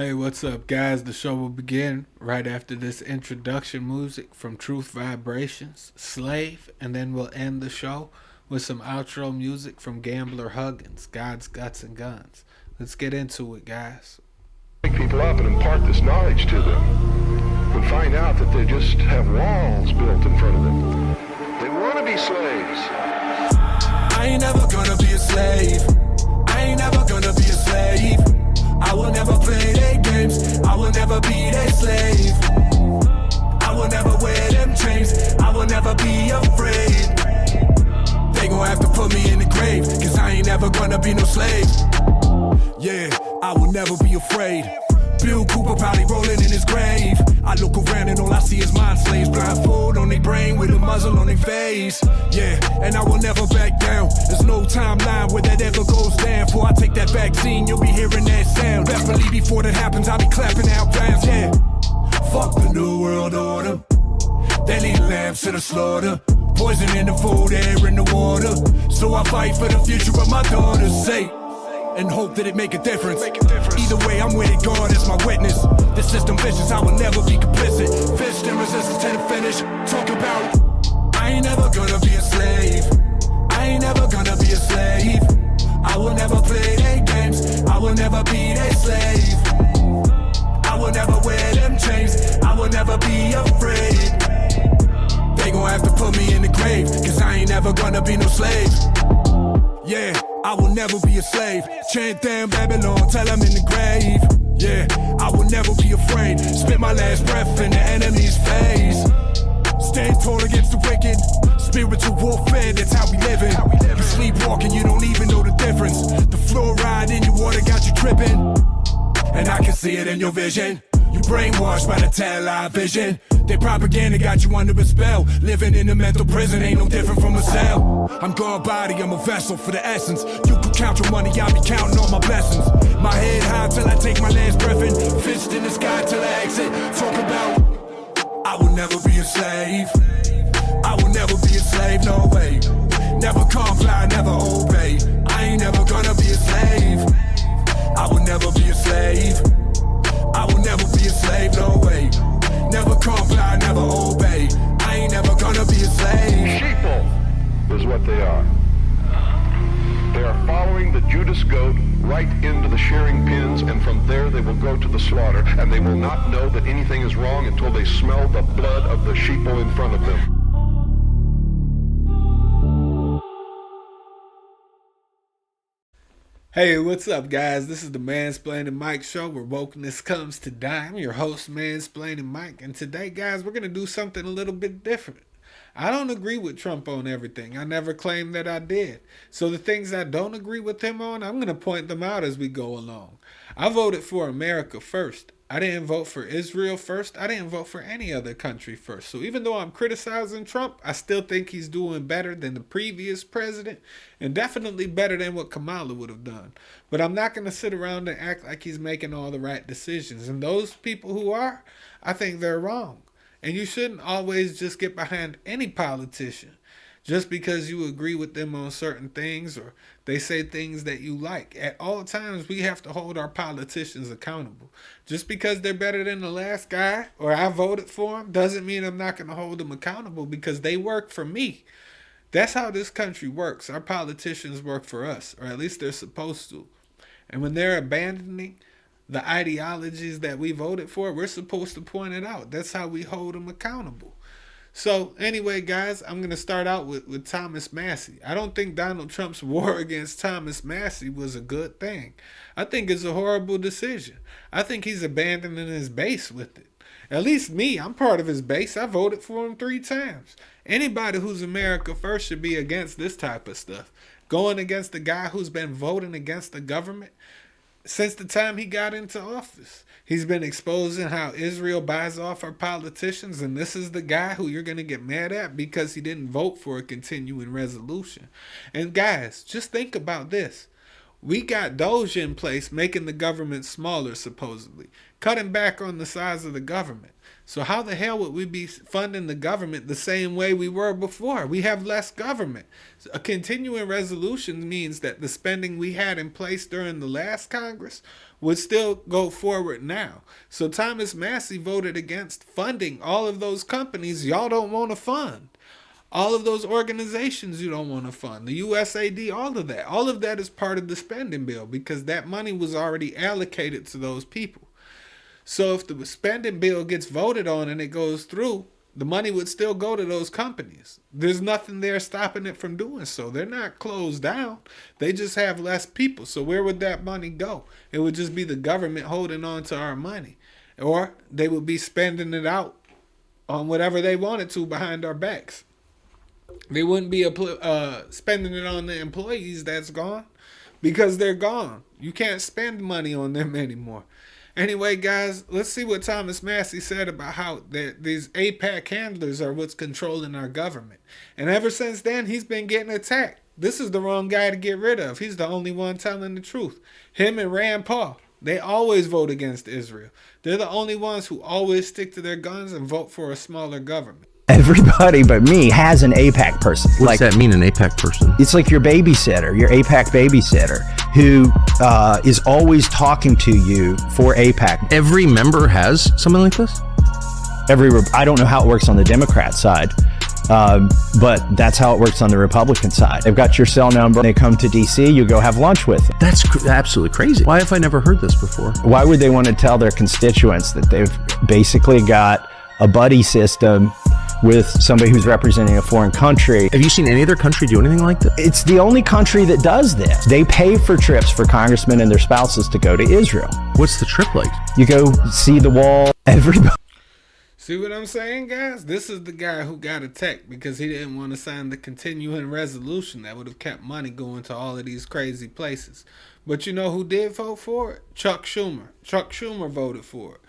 Hey, what's up, guys? The show will begin right after this introduction music from Truth Vibrations, Slave, and then we'll end the show with some outro music from Gambler Huggins, God's Guts and Guns. Let's get into it, guys. Wake people up and impart this knowledge to them and find out that they just have walls built in front of them. They want to be slaves. I ain't never gonna be a slave. I ain't never gonna be a slave. I will never play their games. I will never be their slave. I will never wear them chains. I will never be afraid. They gon' have to put me in the grave, cause I ain't never gonna be no slave. Yeah, I will never be afraid. Bill Cooper probably rolling in his grave. I look around and all I see is mind slaves. Blindfold on their brain with a muzzle on their face. Yeah, and I will never back down. There's no timeline where that ever goes down. Before I take that vaccine, you'll be hearing that sound. Best believe before that happens, I'll be clapping out rounds. Yeah, fuck the new world order. They lead lambs to the slaughter. Poison in the food, air in the water. So I fight for the future of my daughter's sake and hope that it make a difference. Either way, I'm with it, God is my witness. The system vicious, I will never be complicit. Fist and resistance to the finish. Talk about, I ain't never gonna be a slave. I ain't never gonna be a slave. I will never play their games. I will never be their slave. I will never wear them chains. I will never be afraid. They gon' have to put me in the grave, cause I ain't never gonna be no slave. Yeah, I will never be a slave. Chant down Babylon, tell I'm in the grave. Yeah, I will never be afraid. Spit my last breath in the enemy's face. Stand tall against the wicked. Spiritual warfare, that's how we living. You sleepwalking, you don't even know the difference. The fluoride in your water got you tripping, and I can see it in your vision. You brainwashed by the television. Their propaganda got you under a spell. Living in a mental prison ain't no different from a cell. I'm God body, I'm a vessel for the essence. You can count your money, I'll be counting all my blessings. My head high till I take my last breath in. Fist in the sky till I exit. Talk about, I will never be a slave. I will never be a slave, no way. Never comply, never obey. I ain't never gonna be a slave. I will never be a slave. I will never be a slave, no way. Never comply, never obey. I ain't never gonna be a slave. Sheeple is what they are. They are following the Judas goat right into the shearing pins, and from there they will go to the slaughter, and they will not know that anything is wrong until they smell the blood of the sheeple in front of them. Hey, what's up, guys? This is the Mansplaining Mike Show, where wokeness comes to die. I'm your host, Mansplaining Mike, and today, guys, we're going to do something a little bit different. I don't agree with Trump on everything. I never claimed that I did. So the things I don't agree with him on, I'm going to point them out as we go along. I voted for America first. I didn't vote for Israel first. I didn't vote for any other country first. So even though I'm criticizing Trump, I still think he's doing better than the previous president, and definitely better than what Kamala would have done. But I'm not going to sit around and act like he's making all the right decisions. And those people who are, I think they're wrong. And you shouldn't always just get behind any politician just because you agree with them on certain things or they say things that you like. At all times, we have to hold our politicians accountable. Just because they're better than the last guy or I voted for them doesn't mean I'm not going to hold them accountable because they work for me. That's how this country works. Our politicians work for us, or at least they're supposed to. And when they're abandoning the ideologies that we voted for, we're supposed to point it out. That's how we hold them accountable. So anyway, guys, I'm going to start out with Thomas Massie. I don't think Donald Trump's war against Thomas Massie was a good thing. I think it's a horrible decision. I think he's abandoning his base with it. At least me, I'm part of his base. I voted for him 3 times. Anybody who's America first should be against this type of stuff. Going against the guy who's been voting against the government since the time he got into office. He's been exposing how Israel buys off our politicians, and this is the guy who you're going to get mad at because he didn't vote for a continuing resolution. And guys, just think about this. We got Doge in place, making the government smaller, supposedly, cutting back on the size of the government. So how the hell would we be funding the government the same way we were before? We have less government. So a continuing resolution means that the spending we had in place during the last Congress would still go forward now. So Thomas Massie voted against funding all of those companies y'all don't want to fund. All of those organizations you don't want to fund, the USAID, all of that is part of the spending bill because that money was already allocated to those people. So if the spending bill gets voted on and it goes through, the money would still go to those companies. There's nothing there stopping it from doing so. They're not closed down. They just have less people. So where would that money go? It would just be the government holding on to our money. Or they would be spending it out on whatever they wanted to behind our backs. They wouldn't be spending it on the employees that's gone because they're gone. You can't spend money on them anymore. Anyway, guys, let's see what Thomas Massie said about how these AIPAC handlers are what's controlling our government. And ever since then, he's been getting attacked. This is the wrong guy to get rid of. He's the only one telling the truth. Him and Rand Paul, they always vote against Israel. They're the only ones who always stick to their guns and vote for a smaller government. Everybody but me has an AIPAC person. What does that mean, an AIPAC person? It's like your babysitter, your AIPAC babysitter, who is always talking to you for AIPAC. Every member has something like this? I don't know how it works on the Democrat side, but that's how it works on the Republican side. They've got your cell number. They come to D.C., you go have lunch with them. That's absolutely crazy. Why have I never heard this before? Why would they want to tell their constituents that they've basically got a buddy system with somebody who's representing a foreign country? Have you seen any other country do anything like that? It's the only country that does this. They pay for trips for congressmen and their spouses to go to Israel. What's the trip like? You go see the wall. Everybody. See what I'm saying, guys? This is the guy who got attacked because he didn't want to sign the continuing resolution that would have kept money going to all of these crazy places. But you know who did vote for it? Chuck Schumer. Chuck Schumer voted for it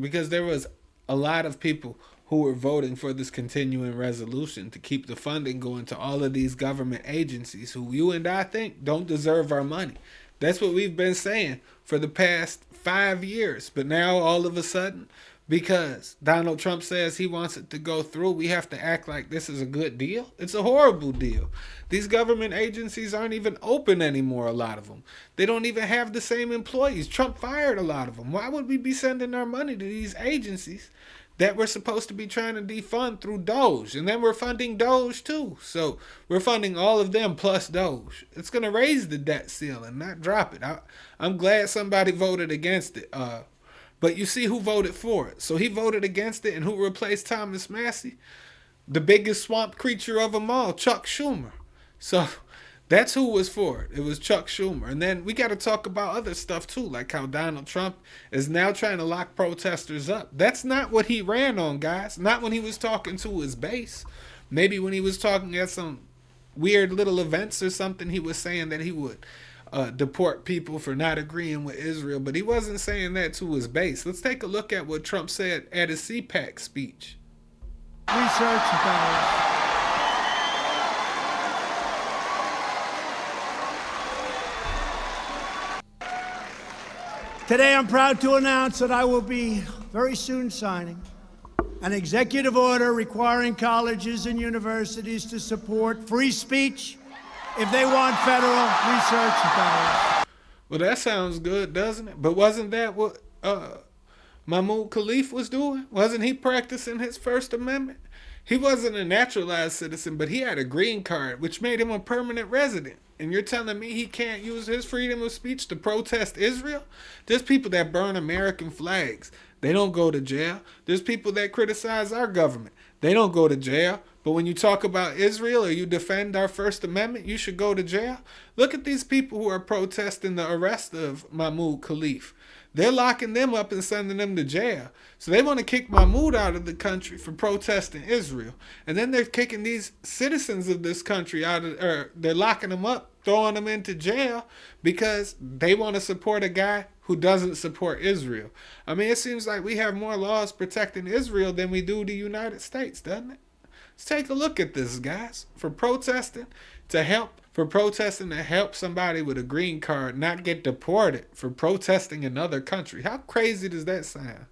because there was a lot of people who were voting for this continuing resolution to keep the funding going to all of these government agencies who you and I think don't deserve our money. That's what we've been saying for the past 5 years. But now all of a sudden, because Donald Trump says he wants it to go through, we have to act like this is a good deal. It's a horrible deal. These government agencies aren't even open anymore, a lot of them. They don't even have the same employees. Trump fired a lot of them. Why would we be sending our money to these agencies that we're supposed to be trying to defund through Doge? And then we're funding Doge too. So we're funding all of them plus Doge. It's going to raise the debt ceiling, not drop it. I'm glad somebody voted against it. But you see who voted for it. So he voted against it, and who replaced Thomas Massie? The biggest swamp creature of them all, Chuck Schumer. So that's who was for it. It was Chuck Schumer. And then we got to talk about other stuff too, like how Donald Trump is now trying to lock protesters up. That's not what he ran on, guys. Not when he was talking to his base. Maybe when he was talking at some weird little events or something, he was saying that he would deport people for not agreeing with Israel. But he wasn't saying that to his base. Let's take a look at what Trump said at his CPAC speech. Research about Today, I'm proud to announce that I will be very soon signing an executive order requiring colleges and universities to support free speech if they want federal research dollars. Well, that sounds good, doesn't it? But wasn't that what Mahmoud Khalil was doing? Wasn't he practicing his First Amendment? He wasn't a naturalized citizen, but he had a green card, which made him a permanent resident. And you're telling me he can't use his freedom of speech to protest Israel? There's people that burn American flags. They don't go to jail. There's people that criticize our government. They don't go to jail. But when you talk about Israel or you defend our First Amendment, you should go to jail. Look at these people who are protesting the arrest of Mahmoud Khalil. They're locking them up and sending them to jail. So they want to kick Mahmoud out of the country for protesting Israel. And then they're kicking these citizens of this country out of, or they're locking them up, throwing them into jail because they want to support a guy who doesn't support Israel. I mean, it seems like we have more laws protecting Israel than we do the United States, doesn't it? Let's take a look at this, guys. For protesting to help for protesting to help somebody with a green card not get deported for protesting another country. How crazy does that sound?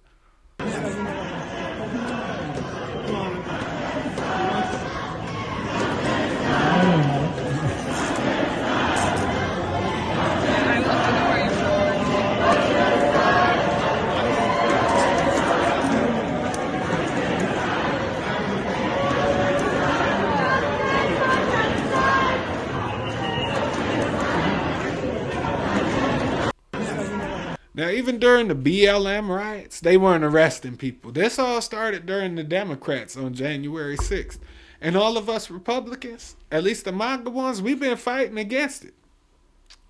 Now, even during the BLM riots, they weren't arresting people. This all started during the Democrats on January 6th. And all of us Republicans, at least the MAGA ones, we've been fighting against it.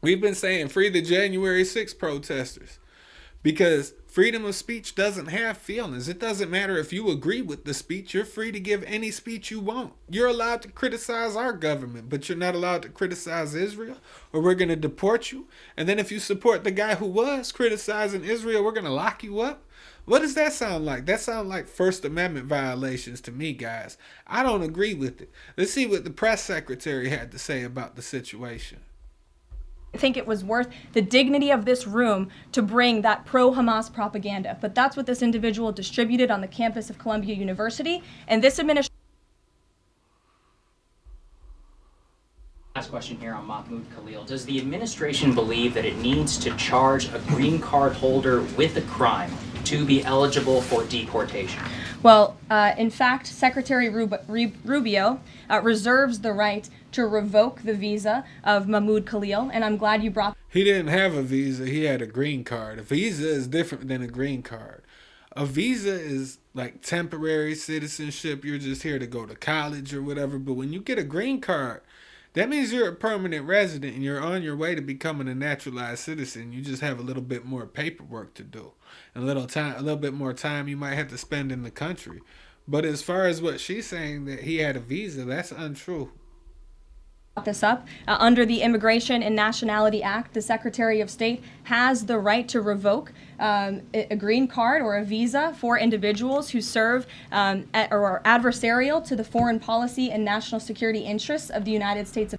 We've been saying free the January 6th protesters. Because freedom of speech doesn't have feelings. It doesn't matter if you agree with the speech. You're free to give any speech you want. You're allowed to criticize our government, but you're not allowed to criticize Israel, or we're going to deport you. And then if you support the guy who was criticizing Israel, we're going to lock you up. What does that sound like? That sounds like First Amendment violations to me, guys. I don't agree with it. Let's see what the press secretary had to say about the situation. I think it was worth the dignity of this room to bring that pro-Hamas propaganda. But that's what this individual distributed on the campus of Columbia University. And this administration... Last question here on Mahmoud Khalil. Does the administration believe that it needs to charge a green card holder with a crime to be eligible for deportation? Well, in fact, Secretary Rubio reserves the right to revoke the visa of Mahmoud Khalil, and I'm glad you brought... He didn't have a visa, he had a green card. A visa is different than a green card. A visa is like temporary citizenship. You're just here to go to college or whatever. But when you get a green card, that means you're a permanent resident and you're on your way to becoming a naturalized citizen. You just have a little bit more paperwork to do. And a little bit more time you might have to spend in the country. But as far as what she's saying that he had a visa, that's untrue. This up. Under the Immigration and Nationality Act, the Secretary of State has the right to revoke a green card or a visa for individuals who serve or are adversarial to the foreign policy and national security interests of the United States.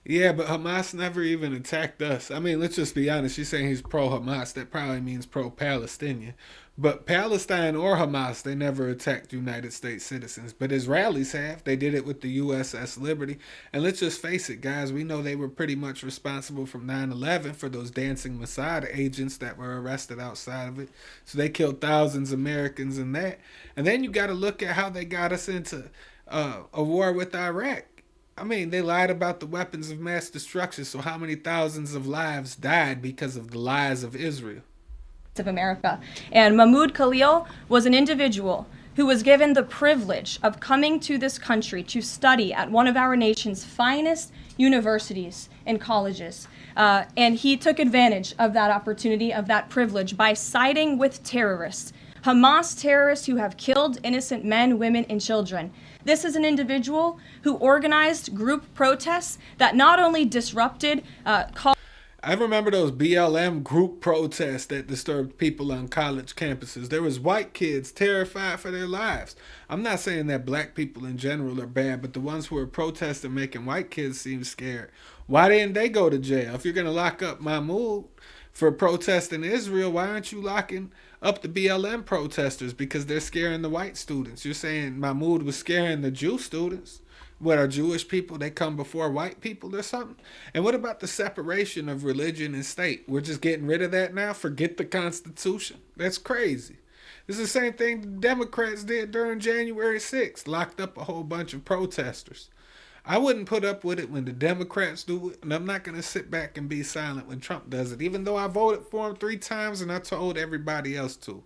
Yeah, but Hamas never even attacked us. I mean, let's just be honest. She's saying he's pro-Hamas. That probably means pro-Palestinian. But Palestine or Hamas, they never attacked United States citizens. But Israelis have. They did it with the USS Liberty. And let's just face it, guys. We know they were pretty much responsible from 9/11 for those dancing Mossad agents that were arrested outside of it. So they killed thousands of Americans in that. And then you got to look at how they got us into a war with Iraq. I mean, they lied about the weapons of mass destruction. So how many thousands of lives died because of the lies of Israel? Of America. And Mahmoud Khalil was an individual who was given the privilege of coming to this country to study at one of our nation's finest universities and colleges. And he took advantage of that opportunity, of that privilege, by siding with terrorists, Hamas terrorists who have killed innocent men, women, and children. This is an individual who organized group protests that not only disrupted I remember those BLM group protests that disturbed people on college campuses. There was white kids terrified for their lives. I'm not saying that black people in general are bad, but the ones who are protesting making white kids seem scared. Why didn't they go to jail? If you're going to lock up Mahmoud for protesting Israel, why aren't you locking up the BLM protesters? Because they're scaring the white students. You're saying Mahmoud was scaring the Jew students. What are Jewish people? They come before white people or something? And what about the separation of religion and state? We're just getting rid of that now? Forget the Constitution. That's crazy. This is the same thing the Democrats did during January 6th. Locked up a whole bunch of protesters. I wouldn't put up with it when the Democrats do it. And I'm not going to sit back and be silent when Trump does it. Even though I voted for him 3 times and I told everybody else to.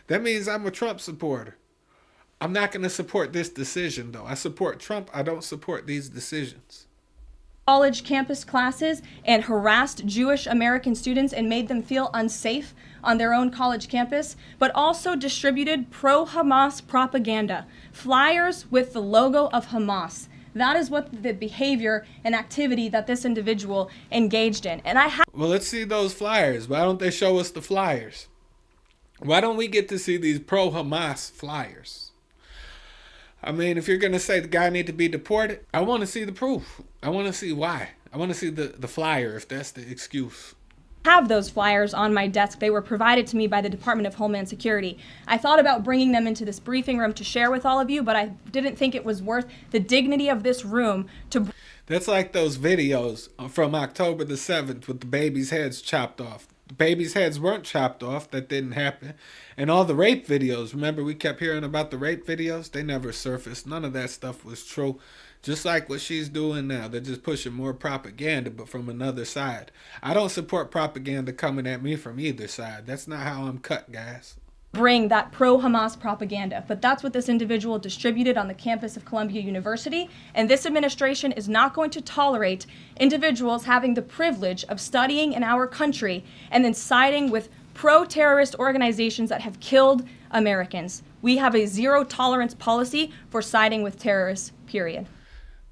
That means I'm a Trump supporter. I'm not going to support this decision, though. I support Trump. I don't support these decisions. College campus classes and harassed Jewish American students and made them feel unsafe on their own college campus, but also distributed pro-Hamas propaganda, flyers with the logo of Hamas. That is what the behavior and activity that this individual engaged in. And well, let's see those flyers. Why don't they show us the flyers? Why don't we get to see these pro-Hamas flyers? I mean, if you're going to say the guy need to be deported, I want to see the proof. I want to see why. I want to see the flyer, if that's the excuse. Have those flyers on my desk. They were provided to me by the Department of Homeland Security. I thought about bringing them into this briefing room to share with all of you, but I didn't think it was worth the dignity of this room to... That's like those videos from October the 7th with the babies' heads chopped off. The babies' heads weren't chopped off. That didn't happen. And all the rape videos, remember we kept hearing about the rape videos? They never surfaced. None of that stuff was true. Just like what she's doing now. They're just pushing more propaganda, but from another side. I don't support propaganda coming at me from either side. That's not how I'm cut, guys. Bring that pro-Hamas propaganda. But that's what this individual distributed on the campus of Columbia University. And this administration is not going to tolerate individuals having the privilege of studying in our country and then siding with pro-terrorist organizations that have killed Americans. We have a zero tolerance policy for siding with terrorists, period.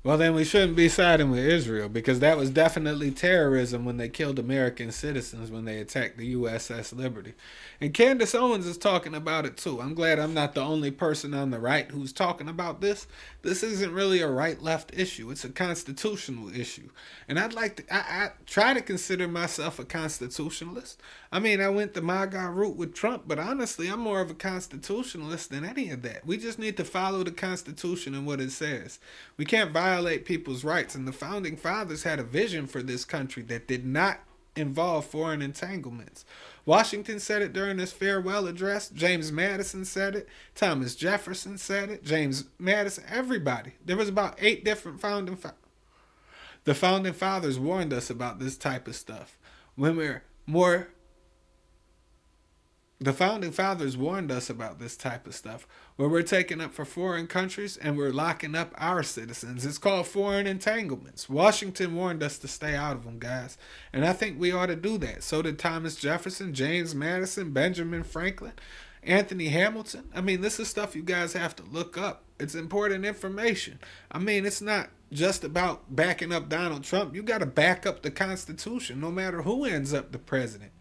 Well, then we shouldn't be siding with Israel, because that was definitely terrorism when they killed American citizens when they attacked the USS Liberty. And Candace Owens is talking about it too. I'm glad I'm not the only person on the right who's talking about this. This isn't really a right-left issue. It's a constitutional issue. And I try to consider myself a constitutionalist. I mean, I went the MAGA route with Trump, but honestly, I'm more of a constitutionalist than any of that. We just need to follow the Constitution and what it says. We can't violate people's rights. And the Founding Fathers had a vision for this country that did not involve foreign entanglements. Washington said it during his farewell address. James Madison said it. Thomas Jefferson said it. James Madison, everybody. There was about 8 different founding fathers. The Founding Fathers warned us about this type of stuff. The Founding Fathers warned us about this type of stuff, where we're taking up for foreign countries and we're locking up our citizens. It's called foreign entanglements. Washington warned us to stay out of them, guys. And I think we ought to do that. So did Thomas Jefferson, James Madison, Benjamin Franklin, Anthony Hamilton. I mean, this is stuff you guys have to look up. It's important information. I mean, it's not just about backing up Donald Trump. You got to back up the Constitution, no matter who ends up the president.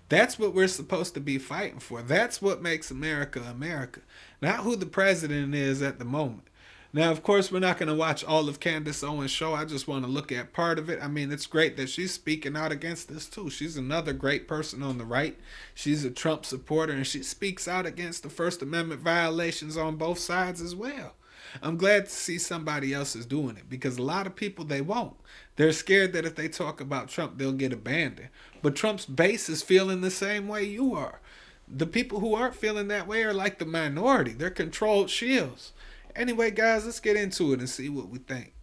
That's what we're supposed to be fighting for. That's what makes America America, not who the president is at the moment. Now, of course, we're not going to watch all of Candace Owens' show. I just want to look at part of it. I mean, it's great that she's speaking out against this, too. She's another great person on the right. She's a Trump supporter, and she speaks out against the First Amendment violations on both sides as well. I'm glad to see somebody else is doing it, because a lot of people, they won't. They're scared that if they talk about Trump, they'll get abandoned. But Trump's base is feeling the same way you are. The people who aren't feeling that way are like the minority. They're controlled shields. Anyway, guys, let's get into it and see what we think.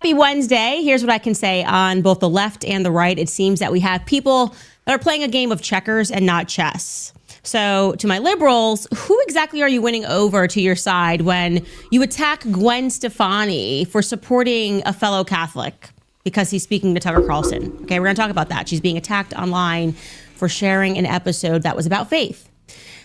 Happy Wednesday. Here's what I can say on both the left and the right. It seems that we have people that are playing a game of checkers and not chess. So to my liberals, who exactly are you winning over to your side when you attack Gwen Stefani for supporting a fellow Catholic because he's speaking to Tucker Carlson? Okay, we're going to talk about that. She's being attacked online for sharing an episode that was about faith.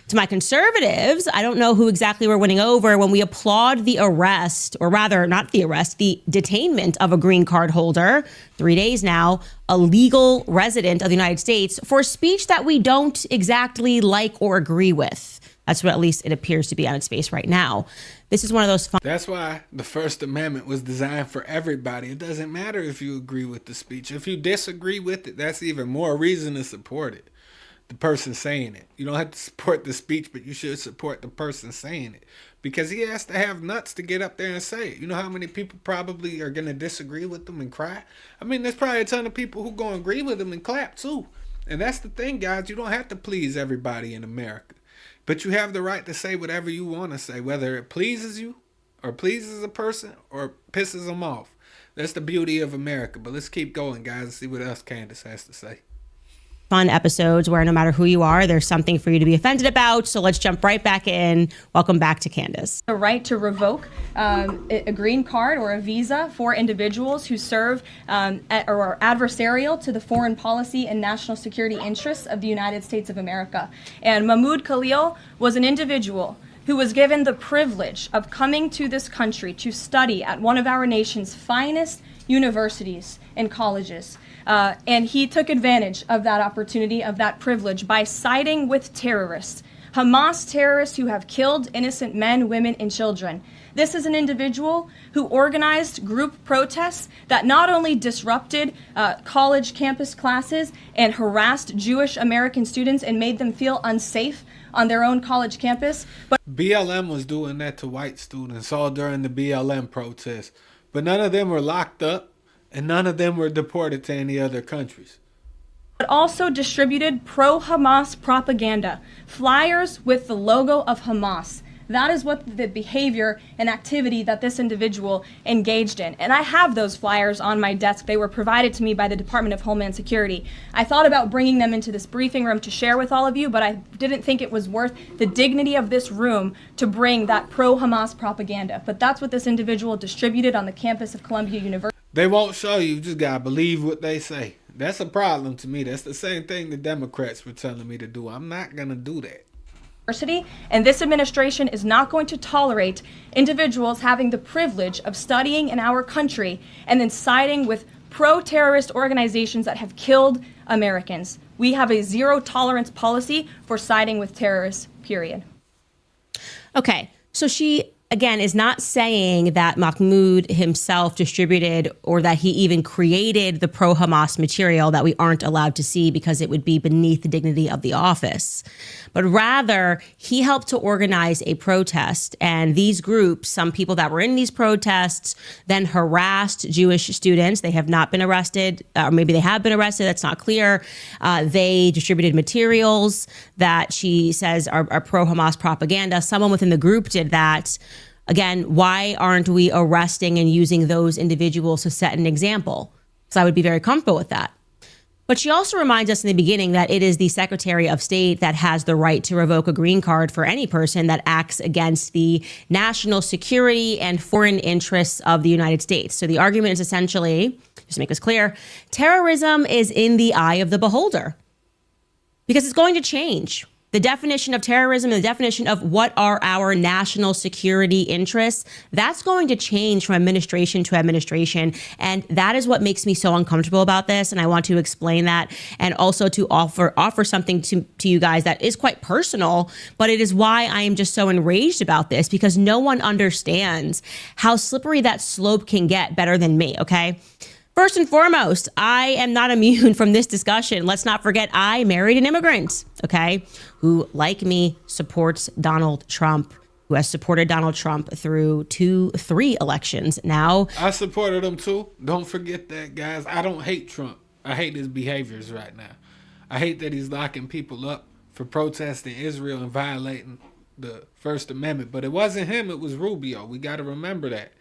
To my conservatives, I don't know who exactly we're winning over when we applaud the arrest, or rather not the arrest, the detainment of a green card holder, 3 days now, a legal resident of the United States, for speech that we don't exactly like or agree with. That's what at least it appears to be on its face right now. This is one of those That's why the First Amendment was designed for everybody. It doesn't matter if you agree with the speech. If you disagree with it, that's even more reason to support it. The person saying it. You don't have to support the speech, but you should support the person saying it, because he has to have nuts to get up there and say it. You know how many people probably are going to disagree with them and cry? I mean, there's probably a ton of people who going to agree with them and clap too. And that's the thing, guys. You don't have to please everybody in America, but you have the right to say whatever you want to say, whether it pleases you or pleases a person or pisses them off. That's the beauty of America. But let's keep going, guys, and see what else Candace has to say. Fun episodes where no matter who you are, there's something for you to be offended about. So let's jump right back in. Welcome back to Candace. The right to revoke a green card or a visa for individuals who serve or are adversarial to the foreign policy and national security interests of the United States of America. And Mahmoud Khalil was an individual who was given the privilege of coming to this country to study at one of our nation's finest universities and colleges. And he took advantage of that opportunity, of that privilege, by siding with terrorists, Hamas terrorists who have killed innocent men, women, and children. This is an individual who organized group protests that not only disrupted college campus classes and harassed Jewish American students and made them feel unsafe on their own college campus, but BLM was doing that to white students all during the BLM protests. But none of them were locked up, and none of them were deported to any other countries. But also distributed pro-Hamas propaganda, flyers with the logo of Hamas. That is what the behavior and activity that this individual engaged in. And I have those flyers on my desk. They were provided to me by the Department of Homeland Security. I thought about bringing them into this briefing room to share with all of you, but I didn't think it was worth the dignity of this room to bring that pro-Hamas propaganda. But that's what this individual distributed on the campus of Columbia University. They won't show you. You just gotta believe what they say. That's a problem to me. That's the same thing the Democrats were telling me to do. I'm not gonna do that. And this administration is not going to tolerate individuals having the privilege of studying in our country and then siding with pro-terrorist organizations that have killed Americans. We have a zero tolerance policy for siding with terrorists, period. Okay, so she, again, is not saying that Mahmoud himself distributed or that he even created the pro-Hamas material that we aren't allowed to see because it would be beneath the dignity of the office. But rather, he helped to organize a protest. And these groups, some people that were in these protests, then harassed Jewish students. They have not been arrested, or maybe they have been arrested. That's not clear. They distributed materials that she says are pro-Hamas propaganda. Someone within the group did that. Again, why aren't we arresting and using those individuals to set an example? So I would be very comfortable with that. But she also reminds us in the beginning that it is the Secretary of State that has the right to revoke a green card for any person that acts against the national security and foreign interests of the United States. So the argument is essentially, just to make this clear, terrorism is in the eye of the beholder because it's going to change. The definition of terrorism and the definition of what are our national security interests, that's going to change from administration to administration. And that is what makes me so uncomfortable about this. And I want to explain that and also to offer something to you guys that is quite personal, but it is why I am just so enraged about this because no one understands how slippery that slope can get better than me, okay? First and foremost, I am not immune from this discussion. Let's not forget I married an immigrant, okay, who, like me, supports Donald Trump, who has supported Donald Trump through 3 elections now. I supported him too. Don't forget that, guys. I don't hate Trump. I hate his behaviors right now. I hate that he's locking people up for protesting Israel and violating the First Amendment. But it wasn't him. It was Rubio. We got to remember that.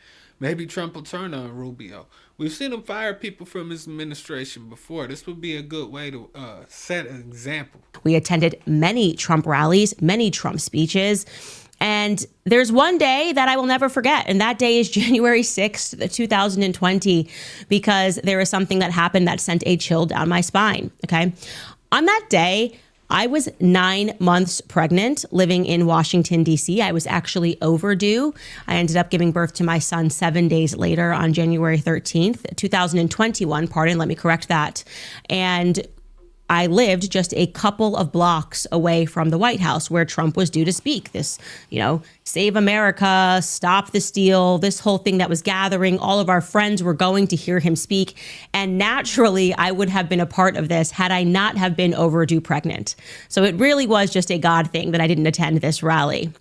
Maybe Trump will turn on Rubio. We've seen him fire people from his administration before. This would be a good way to set an example. We attended many Trump rallies, many Trump speeches. And there's one day that I will never forget. And that day is January 6th, 2020, because there is something that happened that sent a chill down my spine. Okay. On that day, I was 9 months pregnant living in Washington, D.C. I was actually overdue. I ended up giving birth to my son 7 days later on January 13th, 2021. Pardon, let me correct that. And I lived just a couple of blocks away from the White House where Trump was due to speak. This, Save America, Stop the Steal, this whole thing that was gathering. All of our friends were going to hear him speak. And naturally, I would have been a part of this had I not have been overdue pregnant. So it really was just a God thing that I didn't attend this rally.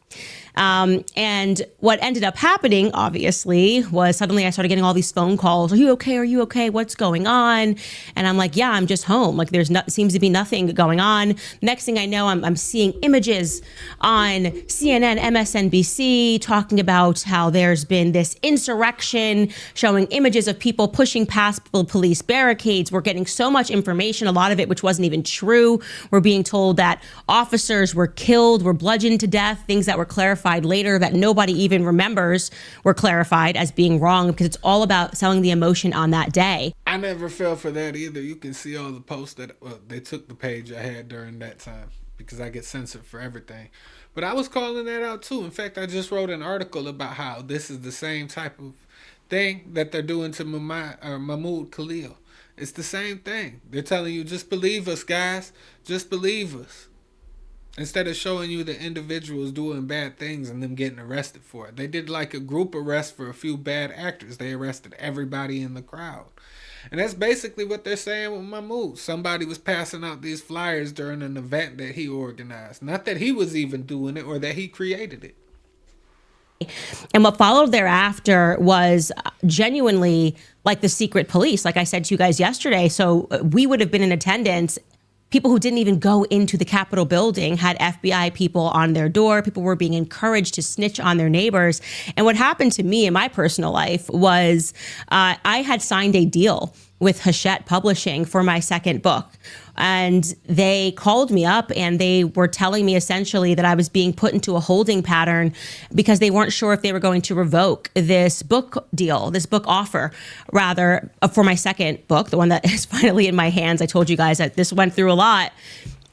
And what ended up happening, obviously, was suddenly I started getting all these phone calls. Are you okay? Are you okay? What's going on? And I'm like, yeah, I'm just home. Like seems to be nothing going on. Next thing I know, I'm seeing images on CNN, MSNBC, talking about how there's been this insurrection, showing images of people pushing past police barricades. We're getting so much information, a lot of it which wasn't even true. We're being told that officers were killed, were bludgeoned to death, things that were clarified later that nobody even remembers were clarified as being wrong because it's all about selling the emotion on that day. I never fell for that either. You can see all the posts that they took the page I had during that time because I get censored for everything. But I was calling that out too. In fact, I just wrote an article about how this is the same type of thing that they're doing to Mahmoud Khalil. It's the same thing. They're telling you, just believe us, guys. Just believe us. instead of showing you the individuals doing bad things and them getting arrested for it. They did like a group arrest for a few bad actors. They arrested everybody in the crowd. And that's basically what they're saying with Mahmoud. Somebody was passing out these flyers during an event that he organized. Not that he was even doing it or that he created it. And what followed thereafter was genuinely like the secret police, like I said to you guys yesterday. So we would have been in attendance. People who didn't even go into the Capitol building had FBI people on their door. People were being encouraged to snitch on their neighbors. And what happened to me in my personal life was I had signed a deal with Hachette Publishing for my second book. And they called me up and they were telling me essentially that I was being put into a holding pattern because they weren't sure if they were going to revoke this book deal, this book offer, rather, for my second book, the one that is finally in my hands. I told you guys that this went through a lot.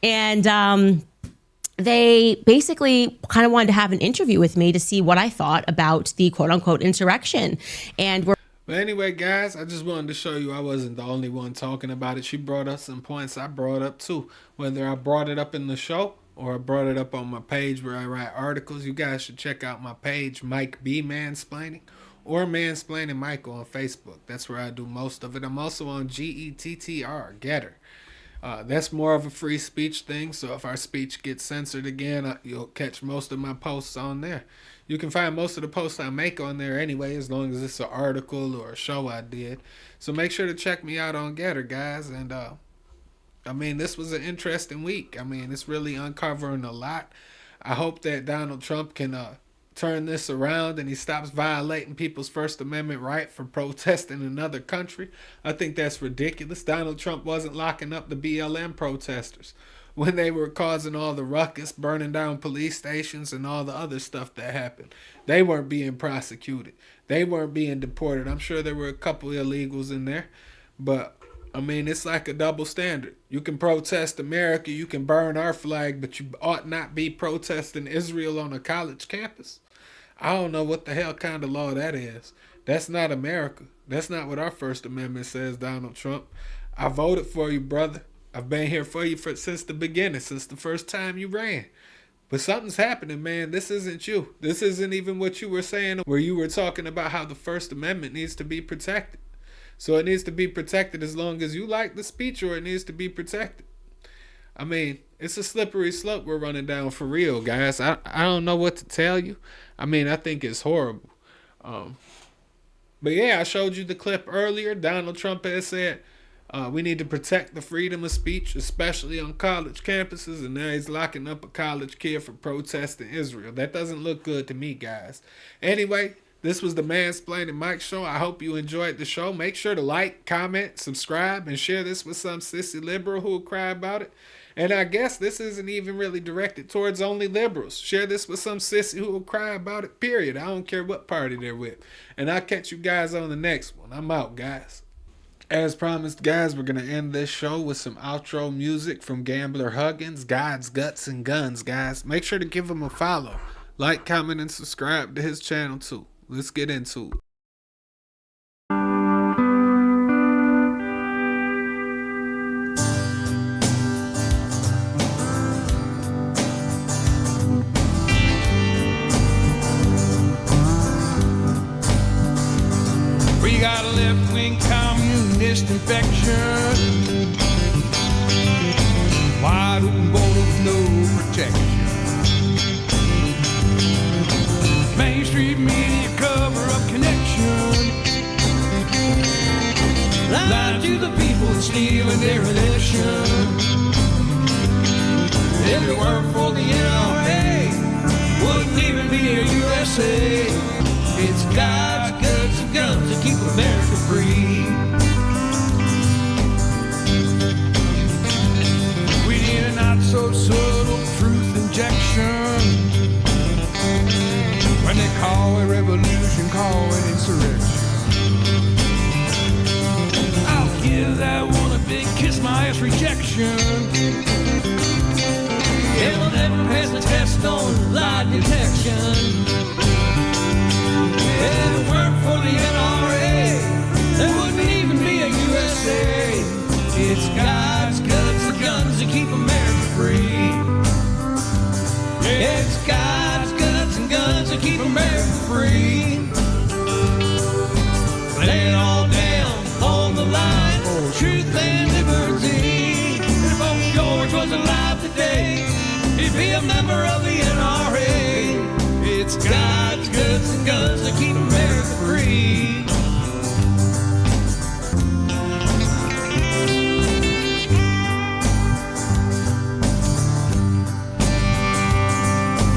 And they basically kind of wanted to have an interview with me to see what I thought about the quote unquote insurrection. And we're But anyway, guys, I just wanted to show you I wasn't the only one talking about it. She brought up some points I brought up too. Whether I brought it up in the show or I brought it up on my page where I write articles, you guys should check out my page, Mike B. Mansplaining, or Mansplaining Michael on Facebook. That's where I do most of it. I'm also on GETTR, Getter. That's more of a free speech thing, so if our speech gets censored again, you'll catch most of my posts on there. You can find most of the posts I make on there anyway, as long as it's an article or a show I did. So make sure to check me out on Getter, guys. And I mean, this was an interesting week. I mean, it's really uncovering a lot. I hope that Donald Trump can turn this around and he stops violating people's First Amendment right for protesting in another country. I think that's ridiculous. Donald Trump wasn't locking up the BLM protesters when they were causing all the ruckus, burning down police stations and all the other stuff that happened. They weren't being prosecuted. They weren't being deported. I'm sure there were a couple illegals in there, but I mean, it's like a double standard. You can protest America, you can burn our flag, but you ought not be protesting Israel on a college campus. I don't know what the hell kind of law that is. That's not America. That's not what our First Amendment says, Donald Trump. I voted for you, brother. I've been here for you since the beginning, since the first time you ran. But something's happening, man. This isn't you. This isn't even what you were saying where you were talking about how the First Amendment needs to be protected. So it needs to be protected as long as you like the speech, or it needs to be protected. I mean, it's a slippery slope we're running down for real, guys. I don't know what to tell you. I mean, I think it's horrible. But yeah, I showed you the clip earlier. Donald Trump has said, we need to protect the freedom of speech, especially on college campuses, and now he's locking up a college kid for protesting Israel. That doesn't look good to me, guys. Anyway, this was the Mansplaining Mike Show. I hope you enjoyed the show. Make sure to like, comment, subscribe, and share this with some sissy liberal who will cry about it. And I guess this isn't even really directed towards only liberals. Share this with some sissy who will cry about it, period. I don't care what party they're with. And I'll catch you guys on the next one. I'm out, guys. As promised, guys, we're going to end this show with some outro music from Gambler Huggins, God's Guts and Guns, guys. Make sure to give him a follow. Like, comment, and subscribe to his channel, too. Let's get into it. We got a left-wing communist infection, wide open border with no protection. Main Street media cover up connection, lying to the people and stealing their election. If it weren't for the NRA, wouldn't even be a USA. It's God's guts and guns that keep America free. We need a not so subtle truth injection. When they call it revolution, call it insurrection. I'll give that one a big kiss my ass rejection. It'll never pass the test on lie detection. If it weren't for the NRA, there wouldn't even be a USA. It's God's guts and guns that keep America free. be a member of the NRA. It's God's goods and guns that keep America free.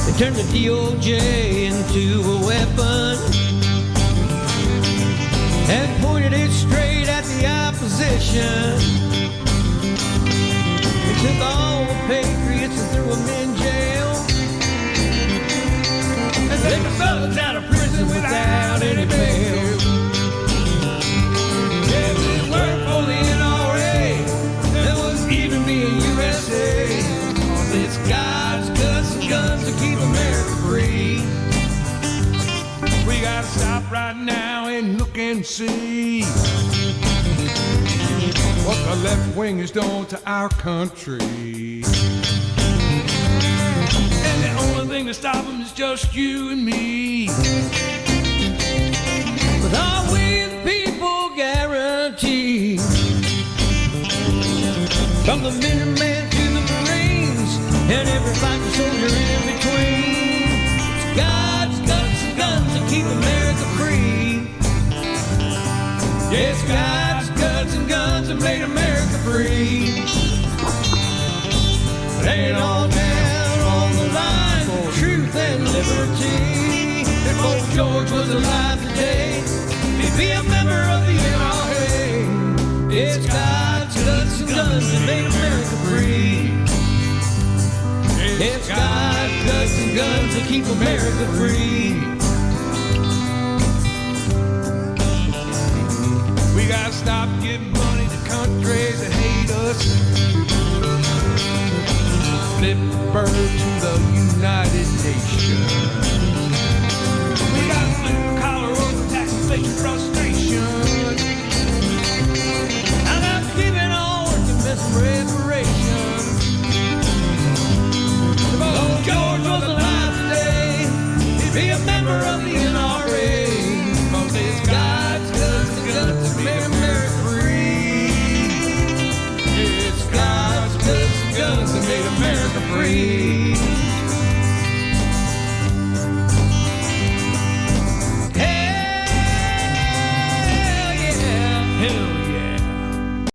They turned the DOJ into a weapon and pointed it straight at the opposition. They took all the patriots and threw them in jail. And let the thugs out of prison without any bail. Yeah, if it weren't for the NRA, there wouldn't even be a USA. Cause it's God's guts and guns to keep America free. We gotta stop right now and look and see what the left wing has done to our country. And the only thing to stop them is just you and me. But are we the people guaranteed? From the Minutemen to the Marines and every fighting soldier in between, it's God's guts and guns that keep America free. Yes, God's guts and guns that made America free. Laying all down on the line for truth and liberty. If old George was alive today, he'd be a member of the NRA. It's God's guts and guns that made America free. It's God's guts and guns that keep America free. We gotta stop giving money to countries that hate us. Flip the bird to the United Nations.